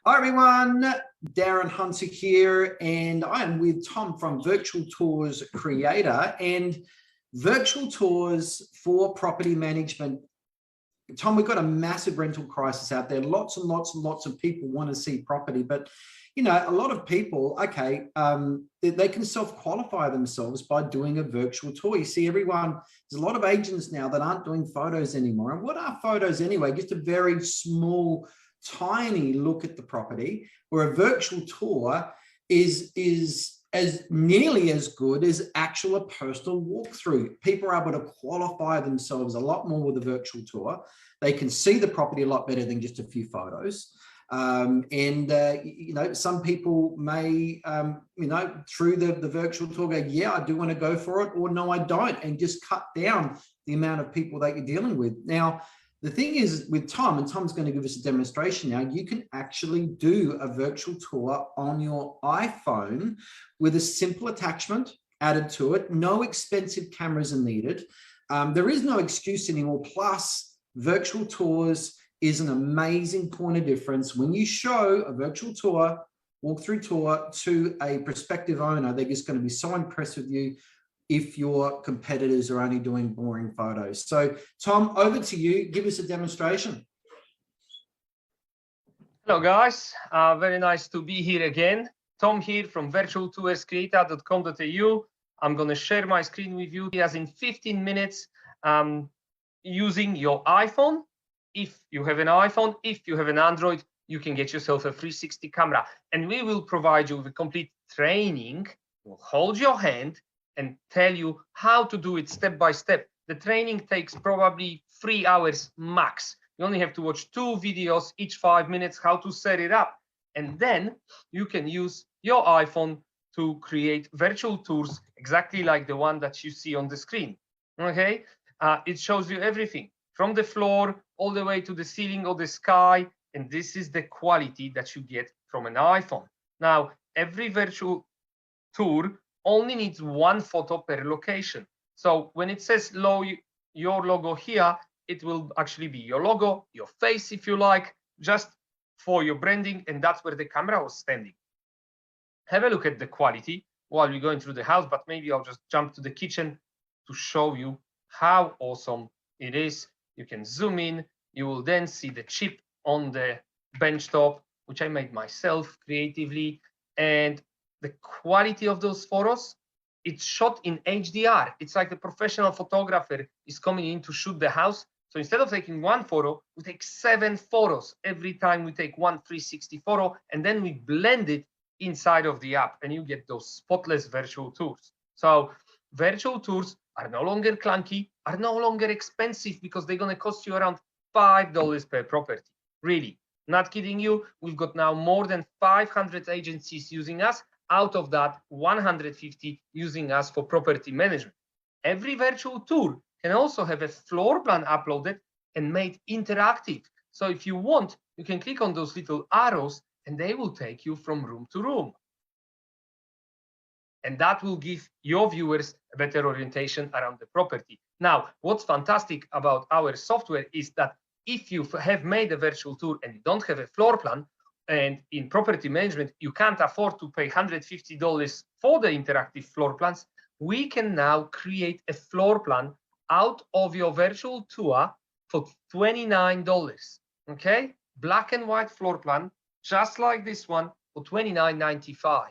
Hi everyone, Darren Hunter here, and I am with Tom from Virtual Tours Creator and Virtual Tours for Property Management. Tom, we've got a massive rental crisis out there. Lots and lots and lots of people want to see property, but you know, a lot of people, okay, they can self-qualify themselves by doing a virtual tour. You see, everyone, there's a lot of agents now that aren't doing photos anymore. And what are photos anyway? Just a very small, tiny look at the property, where a virtual tour is as nearly as good as actual personal walkthrough. People are able to qualify themselves a lot more with a virtual tour. They can see the property a lot better than just a few photos. You know, some people may, you know, through the virtual tour go, yeah, I do want to go for it, or no, I don't, and just cut down the amount of people that you're dealing with. Now, the thing is with Tom, and Tom's going to give us a demonstration now, you can actually do a virtual tour on your iPhone with a simple attachment added to it. No expensive cameras are needed. There is no excuse anymore. Plus, virtual tours is an amazing point of difference. When you show a virtual tour, walkthrough tour to a prospective owner, they're just going to be so impressed with you if your competitors are only doing boring photos. So Tom, over to you. Give us a demonstration. Hello guys, very nice to be here again. Tom here from virtualtourscreator.com.au. I'm going to share my screen with you as in 15 minutes using your iPhone. If you have an iPhone, if you have an Android, you can get yourself a 360 camera, and we will provide you with a complete training. We'll hold your hand and tell you how to do it step by step. The training takes probably 3 hours max. You only have to watch 2 videos each 5 minutes, how to set it up. And then you can use your iPhone to create virtual tours exactly like the one that you see on the screen. Okay, it shows you everything from the floor all the way to the ceiling or the sky. And this is the quality that you get from an iPhone. Now, every virtual tour only needs 1 photo per location. So when it says your logo here, it will actually be your logo, your face if you like, just for your branding, and that's where the camera was standing. Have a look at the quality while we're going through the house, but maybe I'll just jump to the kitchen to show you how awesome it is. You can zoom in, you will then see the chip on the bench top, which I made myself creatively, and the quality of those photos, it's shot in HDR. It's like the professional photographer is coming in to shoot the house. So instead of taking 1 photo, we take 7 photos every time we take 1 360 photo, and then we blend it inside of the app, and you get those spotless virtual tours. So virtual tours are no longer clunky, are no longer expensive, because they're going to cost you around $5 per property. Really, not kidding you. We've got now more than 500 agencies using us. Out of that, 150 using us for property management. Every virtual tour can also have a floor plan uploaded and made interactive. So if you want, you can click on those little arrows and they will take you from room to room. And that will give your viewers a better orientation around the property. Now, what's fantastic about our software is that if you have made a virtual tour and you don't have a floor plan, and in property management, you can't afford to pay $150 for the interactive floor plans, we can now create a floor plan out of your virtual tour for $29. Okay, black and white floor plan, just like this one, for $29.95.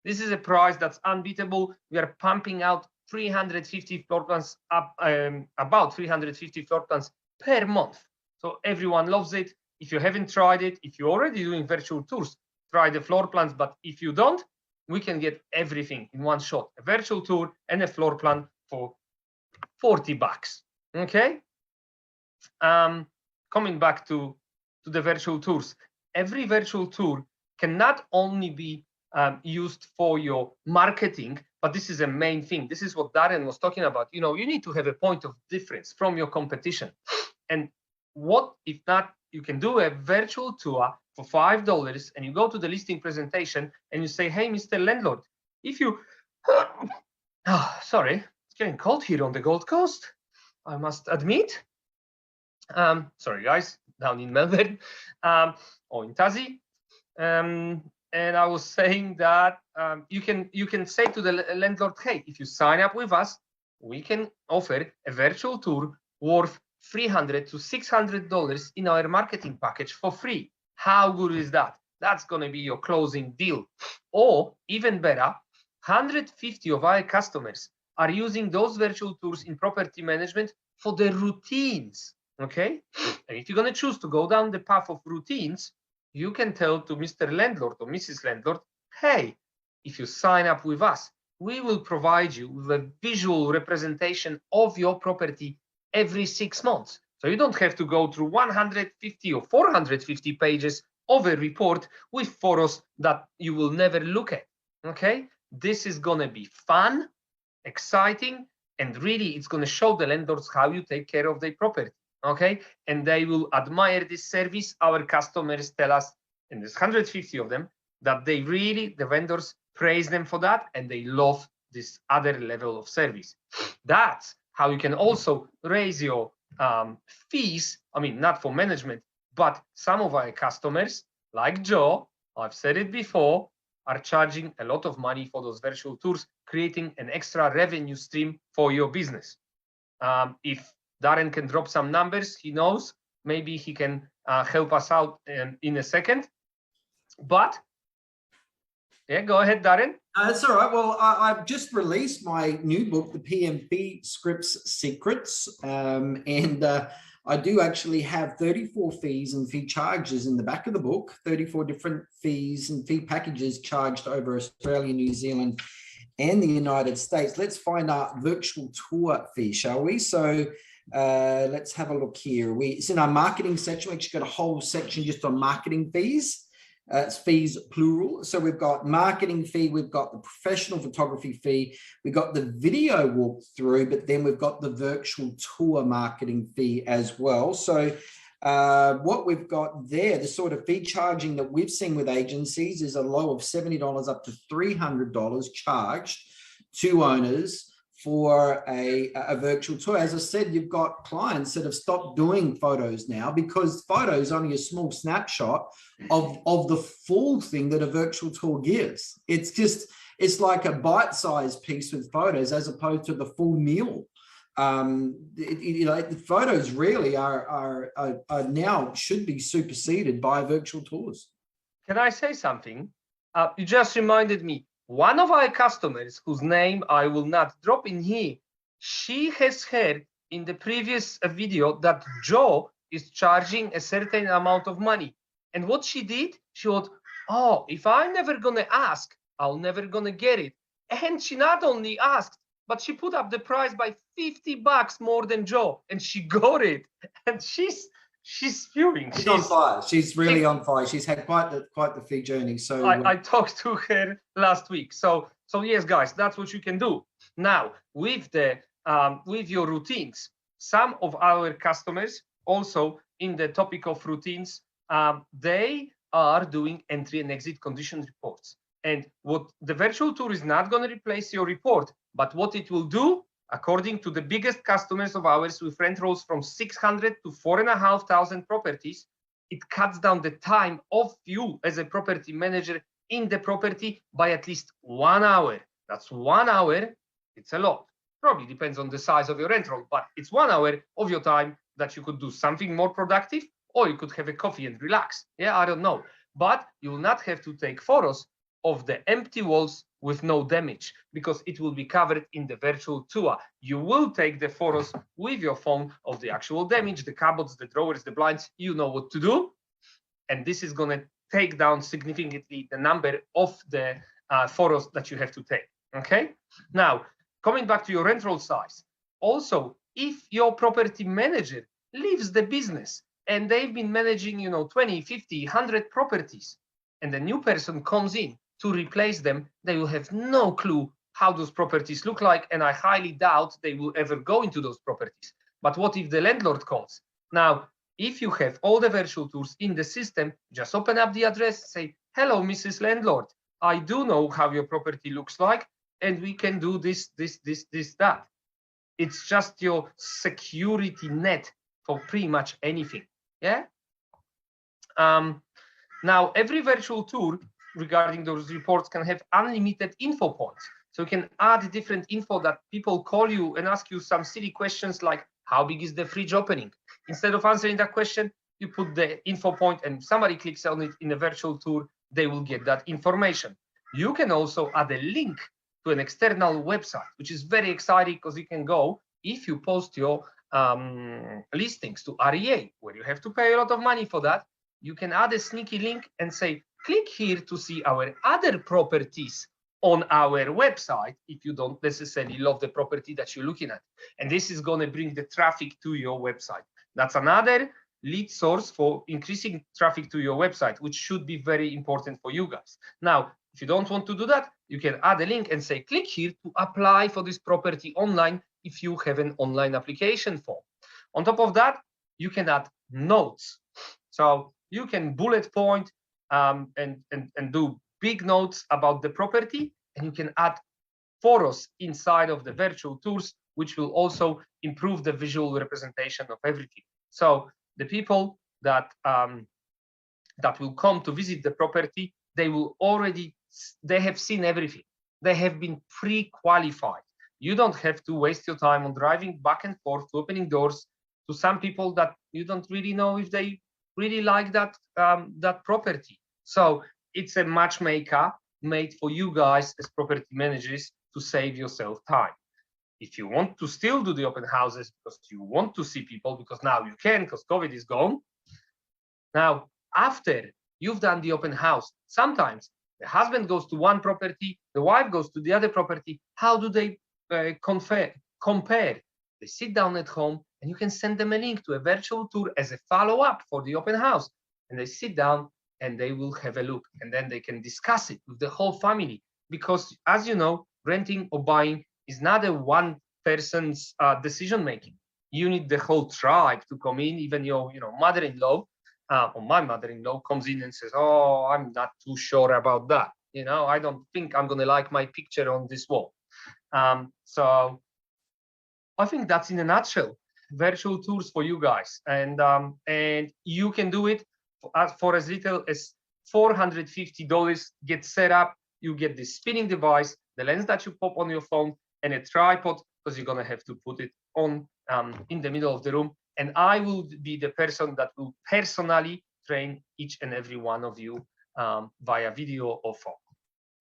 This is a price that's unbeatable. We are pumping out 350 floor plans, about 350 floor plans per month. So everyone loves it. If you haven't tried it, if you're already doing virtual tours, try the floor plans. But if you don't, we can get everything in one shot, a virtual tour and a floor plan for $40. Okay. Coming back to the virtual tours, every virtual tour can not only be used for your marketing, but this is a main thing. This is what Darren was talking about. You know, you need to have a point of difference from your competition. And what if not, you can do a virtual tour for $5 and you go to the listing presentation and you say, hey, Mr. Landlord, if you, sorry, it's getting cold here on the Gold Coast, I must admit. Sorry, guys, down in Melbourne or in Tassie. and I was saying that you can say to the landlord, hey, if you sign up with us, we can offer a virtual tour worth $300 to $600 in our marketing package for free. How good is that? That's going to be your closing deal. Or even better, 150 of our customers are using those virtual tours in property management for their routines. Okay, and if you're going to choose to go down the path of routines, you can tell to Mr. Landlord or Mrs. Landlord, hey, if you sign up with us, we will provide you with a visual representation of your property every 6 months. So you don't have to go through 150 or 450 pages of a report with photos that you will never look at. Okay, this is going to be fun, exciting, and really it's going to show the landlords how you take care of their property. Okay, and they will admire this service. Our customers tell us, and there's 150 of them, that they really, the vendors praise them for that, and they love this other level of service. That's how you can also raise your fees. I mean, not for management, but some of our customers, like Joe, I've said it before, are charging a lot of money for those virtual tours, creating an extra revenue stream for your business. If Darren can drop some numbers, he knows, maybe he can help us out in a second. But yeah, go ahead, Darren. That's all right. Well, I've just released my new book, The PMP Scripts Secrets, and I do actually have 34 fees and fee charges in the back of the book, 34 different fees and fee packages charged over Australia, New Zealand, and the United States. Let's find our virtual tour fee, shall we? So let's have a look here. It's in our marketing section. We actually got a whole section just on marketing fees. It's fees plural. So we've got marketing fee, we've got the professional photography fee, we've got the video walkthrough, but then we've got the virtual tour marketing fee as well. So what we've got there, the sort of fee charging that we've seen with agencies is a low of $70 up to $300 charged to owners for a virtual tour. As I said, you've got clients that have stopped doing photos now because photo is only a small snapshot of the full thing that a virtual tour gives. It's like a bite-sized piece with photos as opposed to the full meal. The photos really are now should be superseded by virtual tours. Can I say something? You just reminded me. One of our customers, whose name I will not drop in here, she has heard in the previous video that Joe is charging a certain amount of money. And what she did, she thought, oh, if I'm never going to ask, I'm never going to get it. And she not only asked, but she put up the price by $50 more than Joe, and she got it. And she's spewing. She's on fire. She's really on fire. She's had quite the fee journey. So I talked to her last week. So yes, guys, that's what you can do. Now with your routines, some of our customers also in the topic of routines, they are doing entry and exit condition reports. And what the virtual tour is not going to replace your report, but what it will do, according to the biggest customers of ours with rent rolls from 600 to 4,500 properties, it cuts down the time of you as a property manager in the property by at least 1 hour. That's 1 hour. It's a lot. Probably depends on the size of your rent roll, but it's 1 hour of your time that you could do something more productive, or you could have a coffee and relax. Yeah, I don't know. But you will not have to take photos of the empty walls with no damage, because it will be covered in the virtual tour. You will take the photos with your phone of the actual damage, the cupboards, the drawers, the blinds. You know what to do. And this is going to take down significantly the number of the photos that you have to take. Okay. Now, coming back to your rent roll size. Also, if your property manager leaves the business and they've been managing, 20, 50, 100 properties, and the new person comes in to replace them, they will have no clue how those properties look like, and I highly doubt they will ever go into those properties. But what if the landlord calls? Now, if you have all the virtual tours in the system, just open up the address, say, hello, Mrs. Landlord, I do know how your property looks like, and we can do this, that. It's just your security net for pretty much anything. Yeah. Now, every virtual tour regarding those reports can have unlimited info points. So you can add different info that people call you and ask you some silly questions like, how big is the fridge opening? Instead of answering that question, you put the info point and somebody clicks on it in a virtual tour, they will get that information. You can also add a link to an external website, which is very exciting because you can go, if you post your listings to REA, where you have to pay a lot of money for that, you can add a sneaky link and say, click here to see our other properties on our website if you don't necessarily love the property that you're looking at. And this is going to bring the traffic to your website. That's another lead source for increasing traffic to your website, which should be very important for you guys. Now, if you don't want to do that, you can add a link and say, click here to apply for this property online if you have an online application form. On top of that, you can add notes. So you can bullet point and do big notes about the property, and you can add photos inside of the virtual tours, which will also improve the visual representation of everything. So the people that will come to visit the property, they have seen everything. They have been pre-qualified. You don't have to waste your time on driving back and forth to opening doors to some people that you don't really know if they really like that property. So it's a matchmaker made for you guys as property managers to save yourself time. If you want to still do the open houses because you want to see people, because now you can, because COVID is gone. Now, after you've done the open house, sometimes the husband goes to one property, the wife goes to the other property. How do they compare? They sit down at home and you can send them a link to a virtual tour as a follow-up for the open house. And they sit down and they will have a look, and then they can discuss it with the whole family. Because as you know, renting or buying is not a one person's decision making. You need the whole tribe to come in. Even your mother-in-law or my mother-in-law comes in and says, oh, I'm not too sure about that. I don't think I'm going to like my picture on this wall. So I think that's in a nutshell virtual tours for you guys, and you can do it for as little as $450. Get set up. You get the spinning device, the lens that you pop on your phone, and a tripod, because you're gonna have to put it on in the middle of the room. And I will be the person that will personally train each and every one of you via video or phone.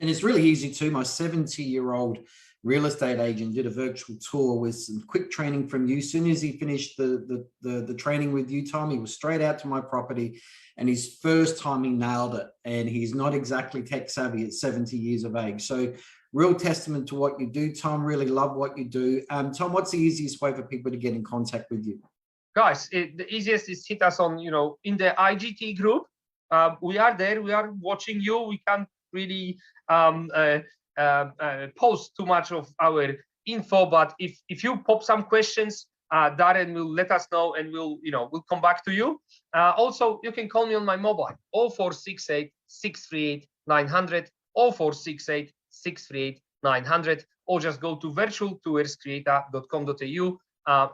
And it's really easy too. My 70-year-old real estate agent did a virtual tour with some quick training from you. As soon as he finished the training with you, Tom, he was straight out to my property, and his first time he nailed it. And he's not exactly tech savvy at 70 years of age. So real testament to what you do, Tom. Really love what you do. Tom, what's the easiest way for people to get in contact with you? Guys, the easiest is hit us on, in the IGT group. We are there. We are watching you. We can't really post too much of our info, but if you pop some questions, Darren will let us know, and we'll come back to you. Also, you can call me on my mobile 0468 638 900, 0468 638 900, or just go to virtualtourscreator.com.au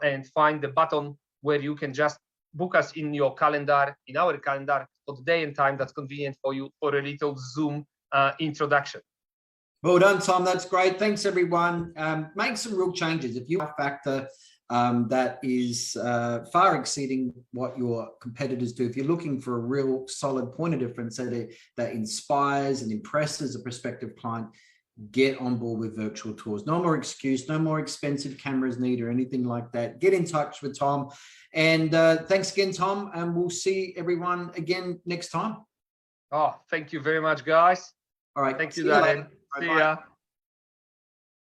and find the button where you can just book us in your calendar, in our calendar, for the day and time that's convenient for you, for a little Zoom introduction. Well done, Tom. That's great. Thanks, everyone. Make some real changes. If you have a factor that is far exceeding what your competitors do, if you're looking for a real solid point of difference that inspires and impresses a prospective client, get on board with virtual tours. No more excuse, no more expensive cameras needed or anything like that. Get in touch with Tom. And thanks again, Tom. And we'll see everyone again next time. Oh, thank you very much, guys. All right. Thank you, Darren. See ya.